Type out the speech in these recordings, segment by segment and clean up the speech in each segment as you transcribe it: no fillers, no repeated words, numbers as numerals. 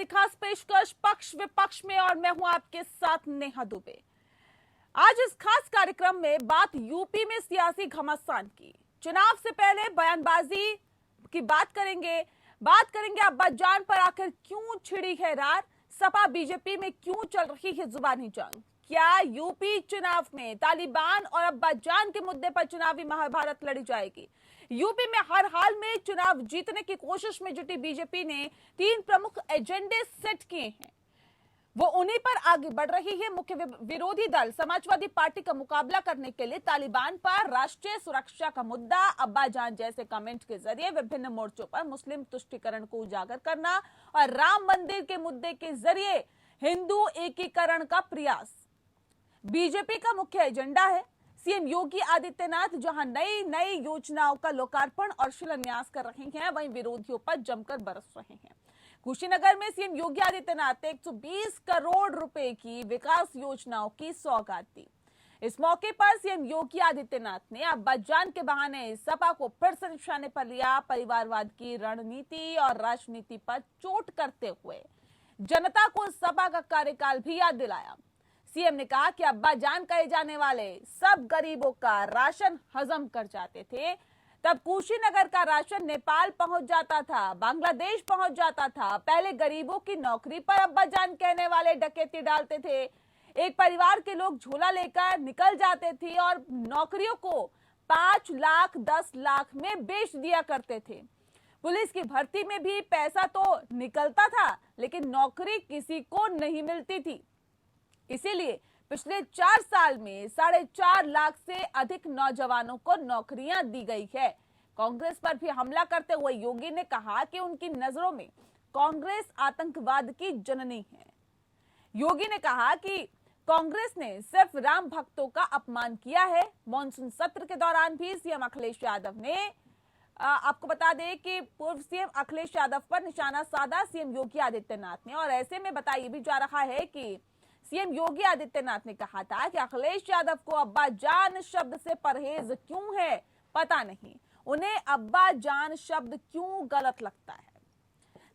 हमारी खास पेशकश पक्ष विपक्ष में और मैं हूं आपके साथ नेहा दुबे। आज इस खास कार्यक्रम में बात यूपी में सियासी घमासान की, चुनाव से पहले बयानबाजी की बात करेंगे अब्बाजान पर आखिर क्यों छिड़ी है रार, सपा बीजेपी में क्यों चल रही है जुबानी जंग, क्या यूपी चुनाव में तालिबान और अब्बाजान के मुद्दे पर चुनावी महाभारत लड़ी जाएगी। यूपी में हर हाल में चुनाव जीतने की कोशिश में जुटी बीजेपी ने 3 प्रमुख एजेंडे सेट किए हैं, वो उन्हीं पर आगे बढ़ रही है। मुख्य विरोधी दल समाजवादी पार्टी का मुकाबला करने के लिए तालिबान पर राष्ट्रीय सुरक्षा का मुद्दा, अब्बाजान जैसे कमेंट के जरिए विभिन्न मोर्चों पर मुस्लिम तुष्टीकरण को उजागर करना और राम मंदिर के मुद्दे के जरिए हिंदू एकीकरण का प्रयास बीजेपी का मुख्य एजेंडा है। सीएम योगी आदित्यनाथ जहां नई योजनाओं का लोकार्पण और शिलान्यास कर रहे हैं, वहीं विरोधियों पर जमकर बरस रहे हैं। कुशीनगर में सीएम योगी आदित्यनाथ ने 120 करोड़ रुपए की विकास योजनाओं की सौगात दी। इस मौके पर सीएम योगी आदित्यनाथ ने अब्बाजान के बहाने सपा को फिर से निशाने पर लिया। परिवारवाद की रणनीति और राजनीति पर चोट करते हुए जनता को सपा का कार्यकाल भी याद दिलाया। सीएम ने कहा कि अब्बाजान कहे जाने वाले सब गरीबों का राशन हजम कर जाते थे, तब कुशीनगर का राशन नेपाल पहुंच जाता था, बांग्लादेश पहुंच जाता था। पहले गरीबों की नौकरी पर अब्बाजान कहने वाले डकैती डालते थे, एक परिवार के लोग झोला लेकर निकल जाते थे और नौकरियों को 5 लाख 10 लाख में बेच दिया करते थे। पुलिस की भर्ती में भी पैसा तो निकलता था, लेकिन नौकरी किसी को नहीं मिलती थी। इसीलिए पिछले 4 साल में 4.5 लाख से अधिक नौजवानों को नौकरियां दी गई है। कांग्रेस पर भी हमला करते हुए योगी ने कहा कि उनकी नजरों में कांग्रेस आतंकवाद की जननी है। योगी ने कहा कि कांग्रेस ने सिर्फ राम भक्तों का अपमान किया है। मॉनसून सत्र के दौरान भी सीएम अखिलेश यादव ने आपको बता दें कि पूर्व सीएम अखिलेश यादव पर निशाना साधा सीएम योगी आदित्यनाथ ने, और ऐसे में बताया भी जा रहा है कि सीएम योगी आदित्यनाथ ने कहा था कि अखिलेश यादव को अब्बाजान शब्द से परहेज क्यों है पता नहीं, उन्हें अब्बाजान शब्द क्यों गलत लगता है।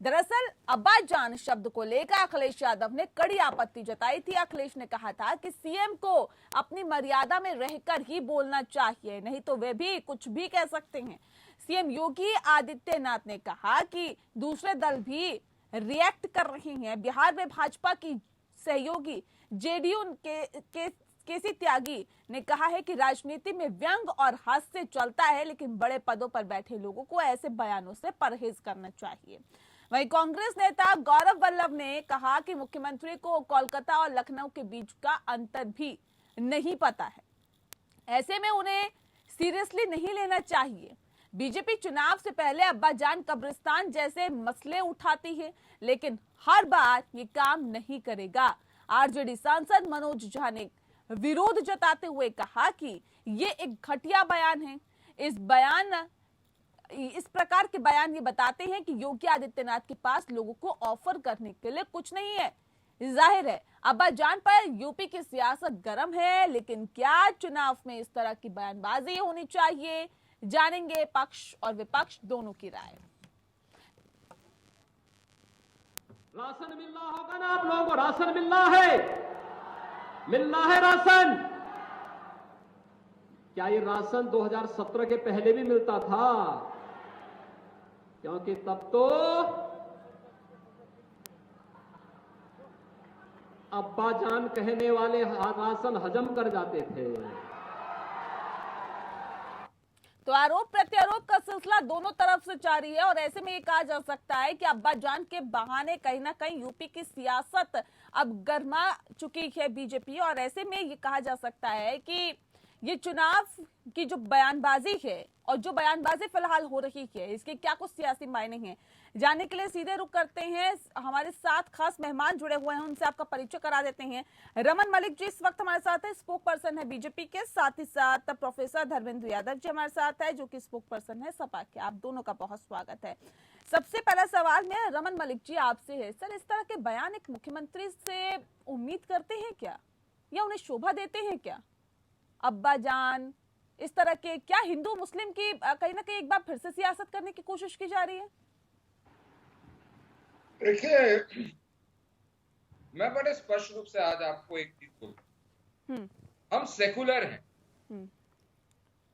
दरअसल अब्बाजान शब्द को लेकर अखिलेश यादव ने कड़ी आपत्ति जताई थी। अखिलेश ने कहा था कि सीएम को अपनी मर्यादा में रहकर ही बोलना चाहिए, नहीं तो वे भी कुछ भी कह सकते हैं। सीएम योगी आदित्यनाथ ने कहा कि दूसरे दल भी रिएक्ट कर रहे हैं। बिहार में भाजपा की सहयोगी जेडीयू केसी त्यागी ने कहा है कि राजनीति में व्यंग और हास्य चलता है, लेकिन बड़े पदों पर बैठे लोगों को ऐसे बयानों से परहेज करना चाहिए। वहीं कांग्रेस नेता गौरव वल्लभ ने कहा कि मुख्यमंत्री को कोलकाता और लखनऊ के बीच का अंतर भी नहीं पता है, ऐसे में उन्हें सीरियसली नहीं लेना चाहिए। बीजेपी चुनाव से पहले अब्बाजान कब्रिस्तान जैसे मसले उठाती है, लेकिन हर बार ये काम नहीं करेगा। आरजेडी सांसद मनोज झा ने विरोध जताते हुए कहा कि ये एक घटिया बयान है। इस प्रकार के बयान ये बताते हैं कि योगी आदित्यनाथ के पास लोगों को ऑफर करने के लिए कुछ नहीं है। जाहिर है अब्बाजान पर यूपी की सियासत गर्म है, लेकिन क्या चुनाव में इस तरह की बयानबाजी होनी चाहिए? जानेंगे पक्ष और विपक्ष दोनों की राय। राशन मिलना होगा ना, आप लोगों को राशन मिलना है राशन। क्या ये राशन 2017 के पहले भी मिलता था? क्योंकि तब तो अब्बाजान कहने वाले राशन हजम कर जाते थे। तो आरोप प्रत्यारोप का सिलसिला दोनों तरफ से जारी है, और ऐसे में ये कहा जा सकता है कि अब्बाजान के बहाने कहीं ना कहीं यूपी की सियासत अब गर्मा चुकी है बीजेपी, और ऐसे में ये कहा जा सकता है कि ये चुनाव की जो बयानबाजी है और जो बयानबाजी फिलहाल हो रही है, इसके क्या कुछ सियासी मायने हैं, जानने के लिए सीधे रुख करते हैं। हमारे साथ खास मेहमान जुड़े हुए हैं, उनसे आपका परिचय करा देते हैं। रमन मलिक जी इस वक्त हमारे साथ है, स्पोक पर्सन है बीजेपी के, साथ ही साथ प्रोफेसर धर्मेंद्र यादव जी हमारे साथ है, जो कि स्पोक पर्सन है सपा के। आप दोनों का बहुत स्वागत है। सबसे पहला सवाल मैं रमन मलिक जी आपसे है, सर इस तरह के बयान एक मुख्यमंत्री से उम्मीद करते हैं क्या, या उन्हें शोभा देते हैं क्या? अब्बाजान इस तरह के क्या हिंदू मुस्लिम की कहीं ना कहीं एक बार फिर से सियासत करने की कोशिश की जा रही है? देखिए, मैं बड़े स्पष्ट रूप से आज आपको एक चीज बोलूं, हम्म, हम सेकुलर हैं। हम्म,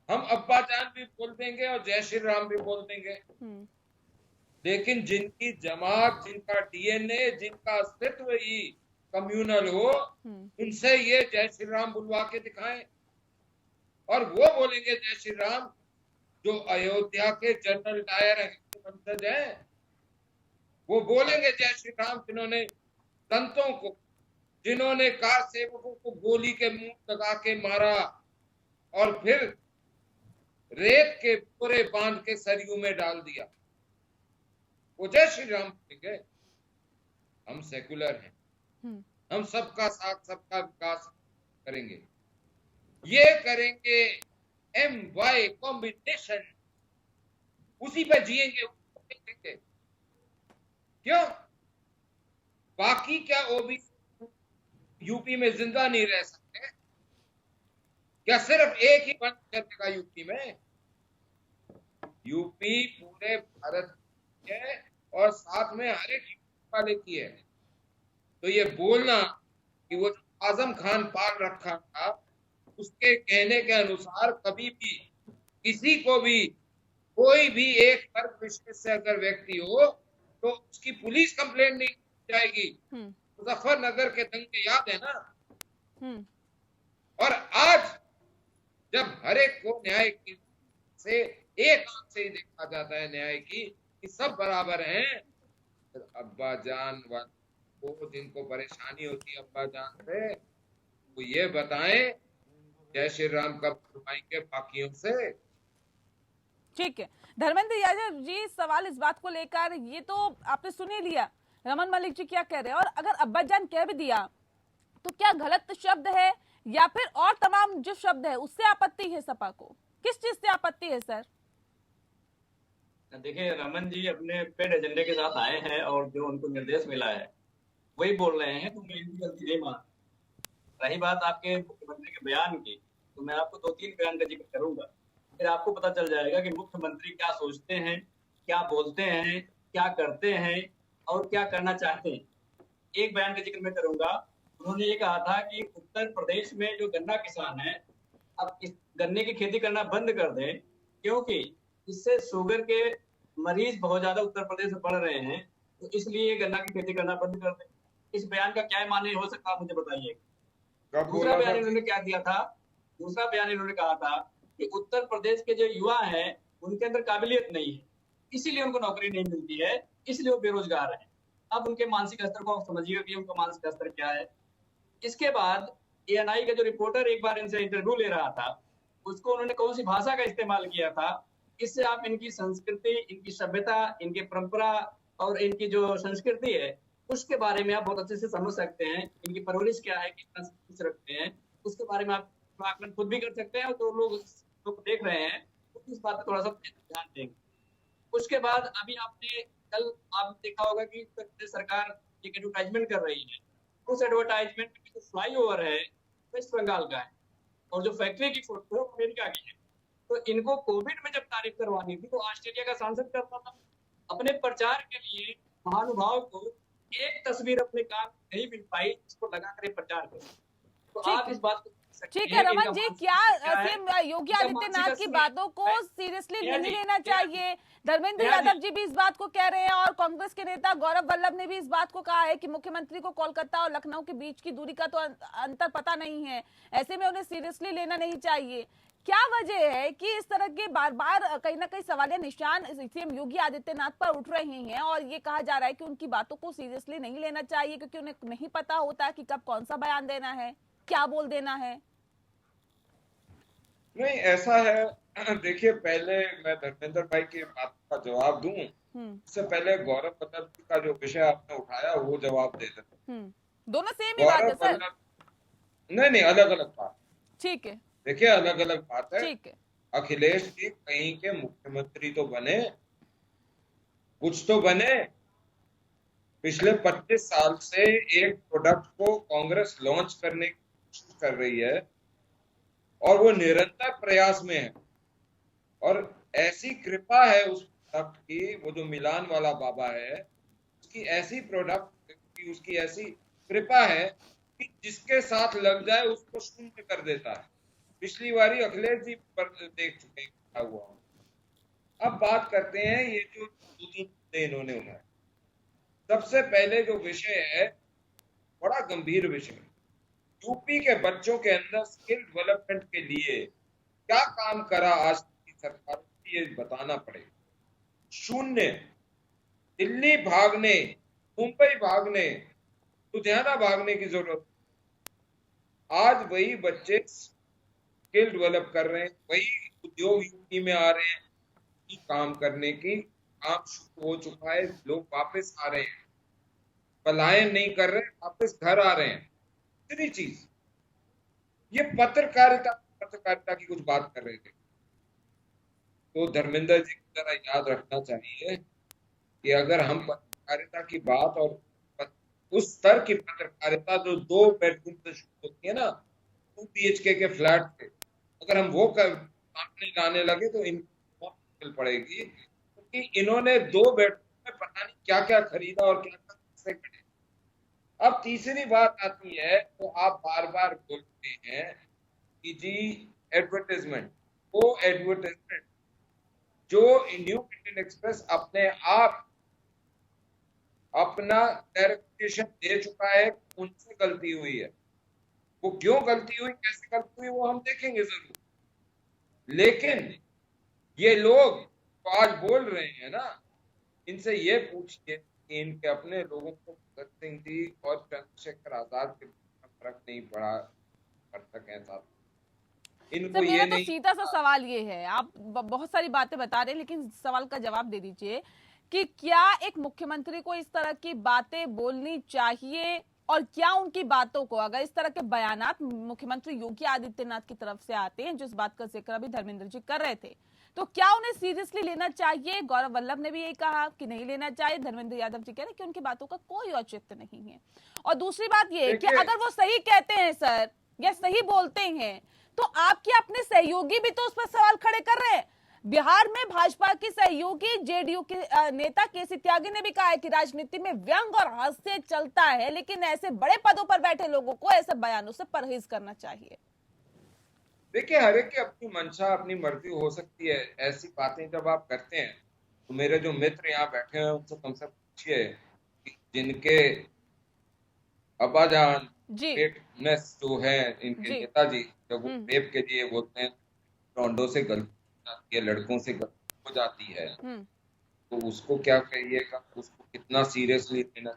हम अब्बा जान भी बोल देंगे और जय श्री राम भी बोल देंगे, हम्म, लेकिन जिनकी जमात, जिनका डीएनए, जिनका अस्तित्व ही कम्युनल हो, हम्म, उनसे ये जय श्री राम बुलवा के दिखाएं। और वो बोलेंगे जय श्री राम जो अयोध्या के जनरल डायर वंशज हैं। वो बोलेंगे जय श्री राम जिन्होंने संतों को, जिन्होंने कार सेवकों को गोली के मुंह लगा के मारा और फिर रेत के पूरे बांध के सरयू में डाल दिया, वो जय श्री राम बोलेंगे। हम सेकुलर हैं, हम्म, हम सबका साथ सबका विकास करेंगे, ये करेंगे एम वाई कॉम्बिनेशन, उसी पे जिएंगे, क्यों? बाकी क्या ओबीसी यूपी में जिंदा नहीं रह सकते? क्या सिर्फ एक ही बंद करेगा यूपी में? यूपी पूरे भारत की है और साथ में हर एक वाले की है। तो ये बोलना कि वो आजम खान पाल रखा था, उसके कहने के अनुसार कभी भी किसी को भी, कोई भी एक वर्ग विशेष से अगर व्यक्ति हो तो उसकी पुलिस कंप्लेंट नहीं जाएगी। मुजफ्फरनगर के दंगे याद है ना? और आज जब हर एक को न्याय की से एक आंख से ही देखा जाता है न्याय की कि सब बराबर हैं, तो अब्बा जान को जिनको परेशानी होती है अब्बा जान से, वो ये बताएं जय श्री राम कब फरमाएंगे बाकियों से। ठीक है धर्मेंद्र यादव जी, सवाल इस बात को लेकर, ये तो आपने सुन ही लिया रमन मलिक जी क्या कह रहे हैं, और अगर अब्बाजान कह भी दिया तो क्या गलत शब्द है या फिर और तमाम जो शब्द है उससे आपत्ति है सपा को? किस चीज से आपत्ति है सर? देखिए, रमन जी अपने पेड एजेंडे के साथ आए हैं और जो उनको निर्देश मिला है वही बोल रहे हैं, तो मैं इनकी गलती नहीं मान। रही बात आपके मुख्यमंत्री के बयान की, तो मैं आपको 2-3 बयान का जिक्र करूंगा, फिर आपको पता चल जाएगा कि मुख्यमंत्री क्या सोचते हैं, क्या बोलते हैं, क्या करते हैं और क्या करना चाहते हैं। एक बयान का जिक्र मैं करूंगा। उन्होंने ये कहा था कि उत्तर प्रदेश में जो गन्ना किसान है, अब इस गन्ने की खेती करना बंद कर दें, क्योंकि इससे शुगर के मरीज बहुत ज्यादा उत्तर प्रदेश में बढ़ रहे हैं, तो इसलिए गन्ना की खेती करना बंद कर दें। इस बयान का क्या माने हो सकता है, मुझे बताइए। दूसरा बयान इन्होंने क्या दिया था? दूसरा बयान इन्होंने कहा था कि उत्तर प्रदेश के जो युवा हैं उनके अंदर काबिलियत नहीं है, इसीलिए उनको नौकरी नहीं मिलती है, इसलिए वो बेरोजगार है। अब उनके मानसिक स्तर को आप समझिएगा कि उनका मानसिक स्तर क्या है। इसके बाद एएनआई का जो रिपोर्टर एक बार इनसे इंटरव्यू ले रहा था, उसको उन्होंने कौन सी भाषा का इस्तेमाल किया था, इससे आप इनकी संस्कृति, इनकी सभ्यता, इनकी परंपरा और इनकी जो संस्कृति है उसके बारे में आप बहुत अच्छे से समझ सकते हैं। इनकी परवरिश क्या है, कितना कुछ रखते हैं, उसके बारे में आप आकलन खुद भी कर सकते हैं और जो लोग देख रहे हैं उस बात पर थोड़ा सा ध्यान देंगे। उसके बाद अभी आपने कल आप देखा होगा कि सरकार एक एडवर्टाइजमेंट कर रही है, उस एडवर्टाइजमेंट में जो फ्लाईओवर है वेस्ट बंगाल का है और जो फैक्ट्री की फोटो अमेरिका की है। तो इनको कोविड में जब तारीफ करवानी थी तो ऑस्ट्रेलिया का सांसद करता था। अपने प्रचार के लिए महानुभाव को एक तस्वीर अपने काम नहीं मिल पाई, इसको लगाकर प्रचार करें। तो आप इस बात को ठीक है रमन जी, क्या सीएम योगी आदित्यनाथ की बातों को सीरियसली नहीं लेना चाहिए? धर्मेंद्र यादव जी भी इस बात को कह रहे हैं और कांग्रेस के नेता गौरव वल्लभ ने भी इस बात को कहा है कि मुख्यमंत्री को कोलकाता और लखनऊ के बीच की दूरी का तो अंतर पता नहीं है, ऐसे में उन्हें सीरियसली लेना नहीं चाहिए। क्या वजह है कि इस तरह के बार बार कहीं ना कहीं सवालिया निशान सीएम योगी आदित्यनाथ पर उठ रहे हैं और ये कहा जा रहा है कि उनकी बातों को सीरियसली नहीं लेना चाहिए क्योंकि उन्हें नहीं पता होता कि कब कौन सा बयान देना है, क्या बोल देना है? नहीं, ऐसा है, देखिए पहले मैं धर्मेंद्र भाई की बात का जवाब दूं, इससे पहले गौरव वल्लभ जी का जो विषय आपने उठाया वो जवाब दे दें। दोनों सेम ही बात है सर? नहीं, अलग अलग बात। ठीक है, देखिए अलग अलग बात है। ठीक है, अखिलेश जी कहीं के मुख्यमंत्री तो बने, कुछ तो बने। पिछले 25 साल से एक प्रोडक्ट को कांग्रेस लॉन्च करने की कोशिश कर रही है और वो निरंतर प्रयास में है, और ऐसी कृपा है उस प्रोडक्ट की, वो जो मिलान वाला बाबा है उसकी ऐसी प्रोडक्ट की उसकी ऐसी कृपा है कि जिसके साथ लग जाए उसको शून्य कर देता है। पिछली बारी अखिलेश जी पर देख चुके हैं क्या हुआ। अब बात करते हैं ये जो 2-3 मुद्दे इन्होंने उठाए। सबसे पहले जो विषय है बड़ा गंभीर विषय, यूपी के बच्चों के अंदर स्किल डेवलपमेंट के लिए क्या काम करा आज की सरकार को, ये बताना पड़ेगा। शून्य। दिल्ली भागने, मुंबई भागने, लुधियाना भागने की जरूरत। आज वही बच्चे स्किल डेवलप कर रहे हैं, वही उद्योग यूपी में आ रहे हैं कि काम करने की, काम शुरू हो चुका है, लोग वापस आ रहे हैं, पलायन नहीं कर रहे, वापस घर आ रहे हैं। दूसरी चीज, ये पत्रकारिता की कुछ बात कर रहे थे, तो धर्मेंद्र जी को जरा याद रखना चाहिए कि अगर हम पत्रकारिता की बात और उस स्तर की पत्रकारिता जो 2 बेडरूम से शुरू होती है ना, 2 BHK के फ्लैट से, अगर हम वो सामने लाने लगे तो इनको बहुत मुश्किल पड़ेगी, क्योंकि इन्होंने 2 बेडरूम में पता नहीं क्या क्या खरीदा और क्या क्या कैसे करे। अब तीसरी बात आती है, तो आप बार बार बोलते हैं कि जी एडवर्टाइजमेंट, वो एडवर्टाइजमेंट जो न्यू इंडियन एक्सप्रेस अपने आप अपना क्लैरिफिकेशन दे चुका है, उनसे गलती हुई है। वो क्यों गलती हुई, कैसे गलती हुई, वो हम देखेंगे जरूर। लेकिन ये लोग तो आज बोल रहे हैं ना, इनसे ये पूछिए कि इनके अपने लोगों को भगत सिंह जी और चंद्रशेखर आजाद के फर्क नहीं पड़ा कर सके साथ। इनको मेरा ये तो नहीं, सीधा सा सवाल ये है, आप बहुत सारी बातें बता रहे हैं लेकिन सवाल का जवाब दे दीजिए कि क्या एक मुख्यमंत्री को इस तरह की बातें बोलनी चाहिए, और क्या उनकी बातों को, अगर इस तरह के बयानात मुख्यमंत्री योगी आदित्यनाथ की तरफ से आते हैं, जिस बात का जिक्र अभी धर्मेंद्र जी कर रहे थे, तो क्या उन्हें सीरियसली लेना चाहिए? गौरव वल्लभ ने भी यही कहा कि नहीं लेना चाहिए, धर्मेंद्र यादव जी कह रहे हैं कि उनकी बातों का कोई औचित्य नहीं है। और दूसरी बात ये कि अगर वो सही कहते हैं सर, या सही बोलते हैं, तो आपके अपने सहयोगी भी तो उस पर सवाल खड़े कर रहे हैं। बिहार में भाजपा की सहयोगी जेडीयू के नेता केसी त्यागी ने भी कहा है कि राजनीति में व्यंग और हास्य चलता है, लेकिन ऐसे बड़े पदों पर बैठे लोगों को ऐसे बयानों से परहेज करना चाहिए। देखिए, हर एक की अपनी मंशा, अपनी मर्जी हो सकती है। ऐसी बातें जब आप करते हैं तो मेरे जो मित्र यहाँ बैठे हैं उनसे कम से कम पूछिए कि जिनके अब्बाजान रेपनेस जो है, इनके नेताजी, जब वो रेप के लिए बोलते हैं, लौंडों से गलती होती है, लड़कों से गलती हो जाती है, तो उसको क्या कहिएगा, उसको कितना सीरियसली लेना।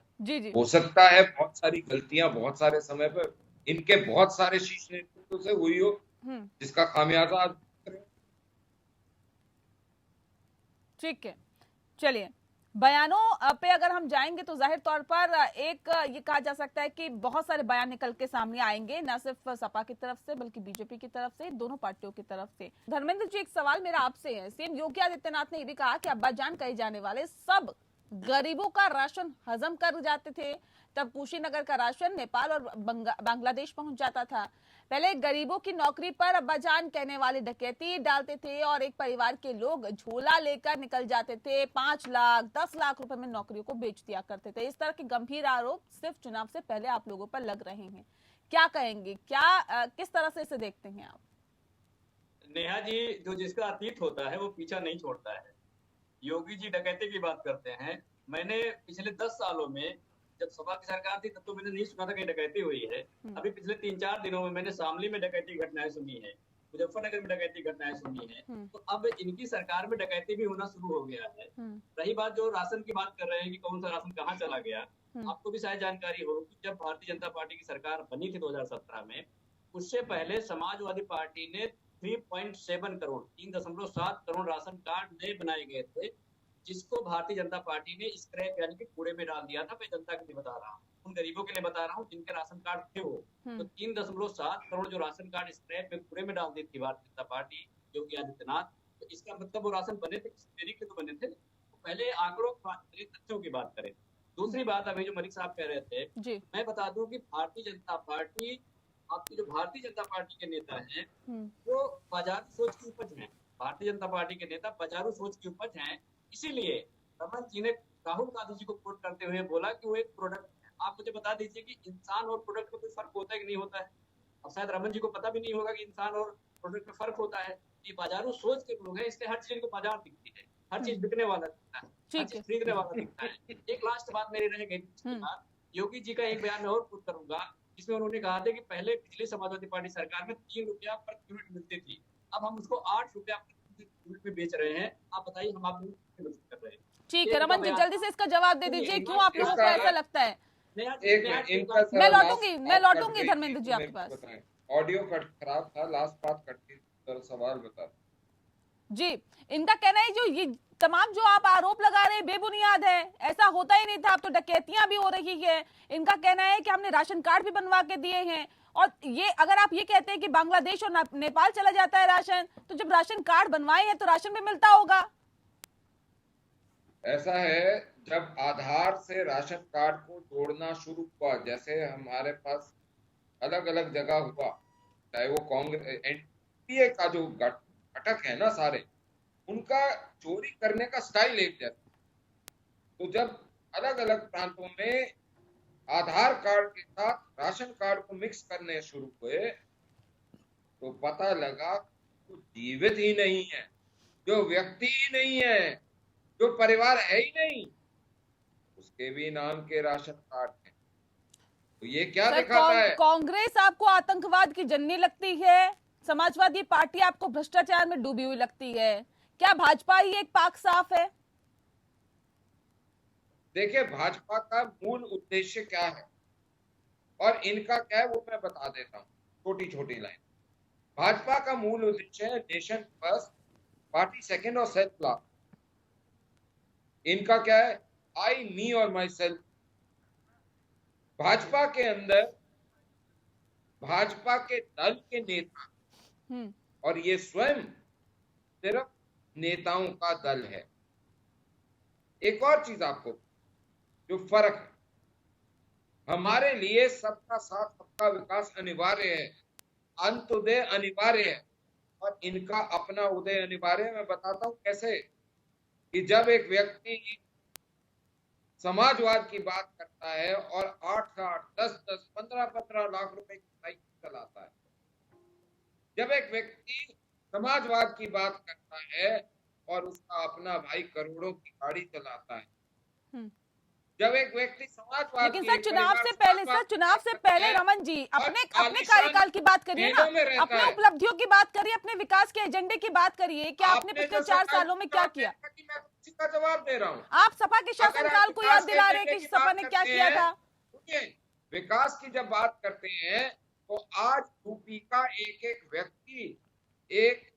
हो सकता है बहुत सारी गलतियां बहुत सारे समय पर इनके बहुत सारे शीर्ष नेतृत्व से हुई हो, जिसका खामियाजा। ठीक है, चलिए बयानों पे अगर हम जाएंगे तो जाहिर तौर पर एक ये कहा जा सकता है कि बहुत सारे बयान निकल के सामने आएंगे, न सिर्फ सपा की तरफ से बल्कि बीजेपी की तरफ से, दोनों पार्टियों की तरफ से। धर्मेंद्र जी, एक सवाल मेरा आपसे है। सीएम योगी आदित्यनाथ ने ये भी कहा कि अब्बाजान कहे जाने वाले सब गरीबों का राशन हजम कर जाते थे, तब कुशीनगर का राशन नेपाल और बांग्लादेश पहुंच जाता था। पहले गरीबों की नौकरी पर अब्बाजान कहने वाले डकैती डालते थे और एक परिवार के लोग झोला लेकर निकल जाते थे, 5 लाख 10 लाख रुपए में नौकरियों को बेच दिया करते थे। इस तरह के गंभीर आरोप सिर्फ चुनाव से पहले आप लोगों पर लग रहे हैं, क्या कहेंगे? किस तरह से इसे देखते हैं आप? नेहा जी, जो जिसका अतीत होता है वो पीछा नहीं छोड़ता है। योगी जी डकैती की बात करते हैं। मैंने पिछले 10 सालों में, जब सपा की सरकार थी तब तो मैंने नहीं सुना था कि डकैती हुई है। अभी पिछले 3-4 दिनों में मैंने शामली में डकैती घटनाएं सुनी है, मुजफ्फरनगर में डकैती घटनाएं सुनी है। तो अब इनकी सरकार में डकैती भी होना शुरू हो गया है। रही बात जो राशन की बात कर रहे हैं कि कौन सा राशन कहाँ चला गया, आपको भी शायद जानकारी हो कि जब भारतीय जनता पार्टी की सरकार बनी थी 2017 में, उससे पहले समाजवादी पार्टी ने 3.7 करोड़ 3.7 करोड़ राशन कार्ड नए बनाए गए थे, जिसको भारतीय जनता पार्टी ने स्क्रैप यानी कि कूड़े में डाल दिया था। मैं जनता के लिए बता रहा हूँ, उन गरीबों के लिए बता रहा हूँ जिनके राशन कार्ड थे वो। तो 3.7 करोड़ जो राशन कार्ड स्क्रैप में कूड़े में डाल दी थी भारतीय जनता पार्टी, योगी आदित्यनाथ, तो इसका मतलब वो राशन बने थे, किसी तरीके से तो बने थे। तो पहले आंकड़ों की बात करें, तथ्यों की बात करें। दूसरी बात अभी जो मलिक साहब कह रहे थे, मैं बता दूं कि भारतीय जनता पार्टी, आपकी जो भारतीय जनता पार्टी के नेता हैं वो बाजारू सोच की उपज है। भारतीय जनता पार्टी के नेता बाजारू सोच की उपज हैं। इसीलिए रमन जी ने राहुल गांधी जी को कोट करते हुए बोला कि वो एक प्रोडक्ट, आप मुझे बता दीजिए कि इंसान और प्रोडक्ट में कोई फर्क होता है कि नहीं होता है? अब शायद रमन जी को पता भी नहीं होगा कि इंसान और प्रोडक्ट में फर्क होता है। ये बाजारू सोच के लोग हैं, इसलिए हर चीज को बाजार दिखती है, हर चीज बिकने वाला दिखता है, हर ठीक है। चीज खरीदने वाला दिखता है। एक लास्ट बात मेरी रह गई, उसके बाद योगी जी का एक बयान मैं और कोट करूंगा, जिसमें उन्होंने कहा था कि पहले पिछली समाजवादी पार्टी सरकार में 3 रुपया पर यूनिट मिलती थी, अब हम उसको 8 रुपया पर यूनिट में बेच रहे हैं। आप बताइए हम आपको कर रहे हैं? ठीक है रमन जी, जल्दी से इसका जवाब दे दीजिए, क्यों आप लोगों को ऐसा लगता है? एक मिनट, इनका मैं लौटूंगी धर्मेंद्र जी आपके पास। ऑडियो कट खराब था, लास्ट बात कट थी, तो सवाल बता जी। इनका कहना है जो ये तमाम जो आप आरोप लगा रहे हैं बेबुनियाद है, ऐसा होता ही नहीं था, अब तो डकैतियां भी हो रही है। इनका कहना है कि हमने राशन कार्ड भी बनवा के दिए हैं, और ये अगर आप ये कहते हैं कि बांग्लादेश और नेपाल चला जाता है राशन, तो जब राशन कार्ड बनवाए हैं तो राशन भी मिलता होगा। ऐसा है, जब आधार से राशन कार्ड को जोड़ना शुरू हुआ, जैसे हमारे पास अलग अलग जगह हुआ, चाहे वो कांग्रेस एनडीए का जो घटक है ना, सारे उनका चोरी करने का स्टाइल एक जैसा। तो जब अलग अलग प्रांतों में आधार कार्ड के साथ राशन कार्ड को मिक्स करने शुरू हुए, तो पता लगा तो जीवित ही नहीं है, जो व्यक्ति ही नहीं है, जो परिवार है ही नहीं, उसके भी नाम के राशन कार्ड हैं। तो ये क्या दिखाता है? कांग्रेस आपको आतंकवाद की जननी लगती है, समाजवादी पार्टी आपको भ्रष्टाचार में डूबी हुई लगती है, क्या भाजपा ही एक पाक साफ है? देखिए, भाजपा का मूल उद्देश्य क्या है और इनका क्या है वो मैं बता देता हूँ, छोटी छोटी लाइन। भाजपा का मूल उद्देश्य है नेशन फर्स्ट, पार्टी सेकंड और सेल्फ लास्ट। इनका क्या है? आई, मी और माई सेल्फ। भाजपा के अंदर भाजपा के दल के नेता, और ये स्वयं सिर्फ नेताओं का दल है। एक और चीज आपको जो फर्क है, हमारे लिए सबका साथ सबका विकास अनिवार्य है, अंत्योदय अनिवार्य है, और इनका अपना उदय अनिवार्य है। मैं बताता हूं कैसे। कि जब एक व्यक्ति समाजवाद की बात करता है और 8-8, 10-10, 15-15 लाख रुपए की साइकिल चलाता है, जब एक व्यक्ति समाजवाद की बात करता है और उसका अपना भाई करोड़ों की गाड़ी चलाता है, जब एक व्यक्ति समाजवाद, लेकिन सर चुनाव से पहले रमन जी अपने कार्यकाल की बात करिए ना, अपने उपलब्धियों की बात करिए, अपने विकास के एजेंडे की बात करिए, क्या आपने पिछले 4 सालों में क्या किया? मैं उसी का जवाब दे रहा हूँ। आप सपा के शासनकाल को याद दिला रहे हैं कि सपा ने क्या किया था। विकास की जब बात करते हैं तो आज यूपी का एक एक व्यक्ति, एक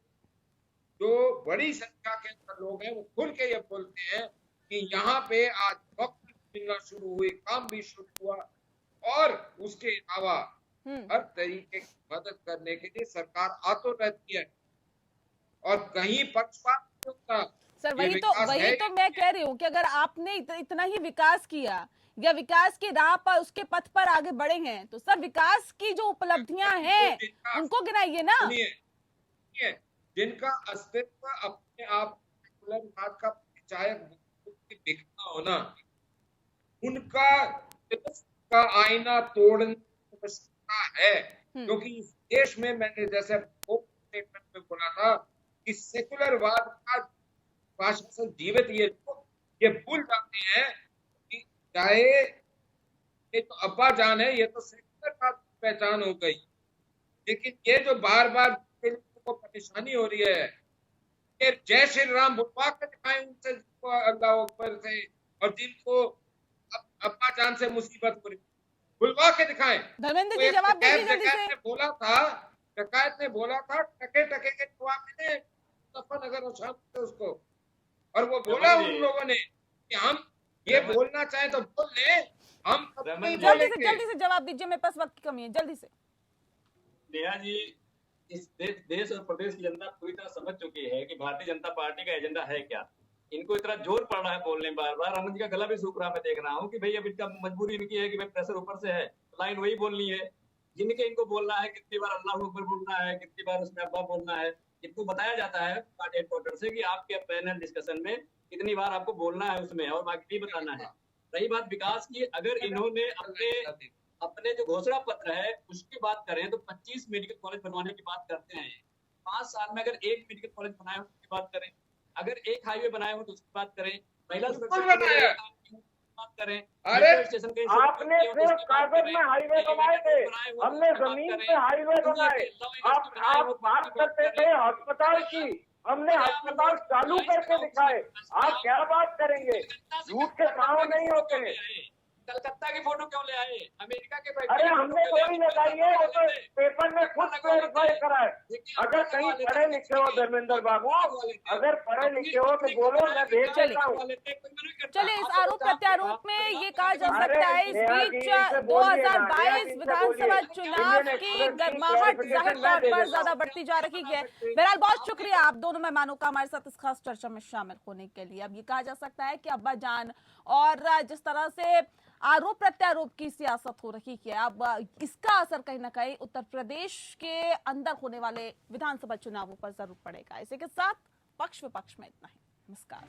जो बड़ी संख्या के अंदर लोग हैं, वो खुल के ये बोलते हैं कि यहाँ पे आज वक्त मिलना शुरू हुई, काम भी शुरू हुआ, और उसके अलावा हर तरीके की मदद करने के लिए सरकार आतुर रहती है और कहीं पक्षपात नहीं होता। सर वही तो मैं कह रही हूँ कि अगर आपने इतना ही विकास किया या विकास की राह पर, उसके पथ पर आगे बढ़े हैं, तो सर विकास की जो उपलब्धियां हैं उनको गिनाइए ना। जिनका अस्तित्व अपने आप का परिचायक दिखना हो ना, उनका का आईना तोड़ने की आवश्यकता है। क्योंकि इस देश में, मैंने जैसे स्टेटमेंट में बोला था कि सेकुलरवाद का भाषा से जीवित ये भूल जाते हैं कि चाहे ये तो अब्बा जान है, ये तो सेकुलरवाद की पहचान हो गई, लेकिन ये जो बार बार को परेशानी हो रही है कि जय श्री राम बुलवा के दिखाएं उनसे, जिनको अल्लाह अकबर से और जिनको अब्बा जान से मुसीबत हो रही, बुलवा के दिखाएं। धर्मेंद्र जी जवाब दीजिए जल्दी से। डकैत ने बोला था टके टके के जवाब देने दफन अगर वो शाम थे उसको, और वो बोला उन लोगों ने कि हम ये बोलना चाहें तो बोल लें, हम जल्दी से जवाब दीजिए, मेरे पास वक्त की कमी है, जल्दी से। नेहा जी, इस देश और प्रदेश की जनता पूरी तरह समझ चुकी है कि भारतीय जनता पार्टी का एजेंडा है क्या। इनको इतना जोर पड़ रहा है बोलने में, बार बार रमन जी का गला भी सूख रहा है, मैं देख रहा हूँ कि भाई अब इनका मजबूरी इनकी है कि भाई प्रेशर ऊपर से है, लाइन वही बोलनी है जिनके इनको बोलना है, कितनी बार अल्लाह अकबर बोलना है, कितनी बार उसमें अब्बा बोलना है। इनको बताया जाता है पार्टी हेडक्वार्टर से कि आपके पैनल डिस्कशन में कितनी बार आपको बोलना है उसमें और बाकी भी बताना है। रही बात विकास की, अगर इन्होंने अपने जो घोषणा पत्र है उसकी बात करें तो 25 मेडिकल कॉलेज बनवाने की बात करते हैं। 5 साल में अगर एक मेडिकल कॉलेज बनाए हो उसकी बात करें, अगर एक हाईवे बनाए हो तो उसकी बात करें, महिला सुरक्षा की बात करें। अरे आपने सिर्फ कागज में हाईवे बनाए थे, हमने जमीन पे हाईवे बनाए। आप बात करते थे अस्पताल की, हमने अस्पताल चालू करके दिखाए। आप क्या बात करेंगे? झूठ के पाँव नहीं होते हैं। कलकत्ता की फोटो क्यों ले आए? अमेरिका के अरे हमने कोई लगाई है, वो तो पेपर में खुद क्लेरिफाई करा है। अगर कहीं पढ़े लिखे हो धर्मेंद्र बाबू, अगर पढ़े लिखे हो तो बोलो, मैं भेज देता हूँ। चलिए, इस आरोप प्रत्यारोप में ये कहा जा सकता है इस बीच 2022 विधानसभा चुनाव की गर्माहट जाहिर तौर पर ज्यादा बढ़ती जा रही है। बहरहाल बहुत शुक्रिया आप दोनों मेहमानों का हमारे साथ इस खास चर्चा में शामिल होने के लिए। अब ये कहा जा सकता है कि अब्बाजान और जिस तरह से आरोप प्रत्यारोप की सियासत हो रही है, अब इसका असर कहीं ना कहीं उत्तर प्रदेश के अंदर होने वाले विधानसभा चुनावों पर जरूर पड़ेगा। इसी के साथ पक्ष विपक्ष में इतना ही। नमस्कार।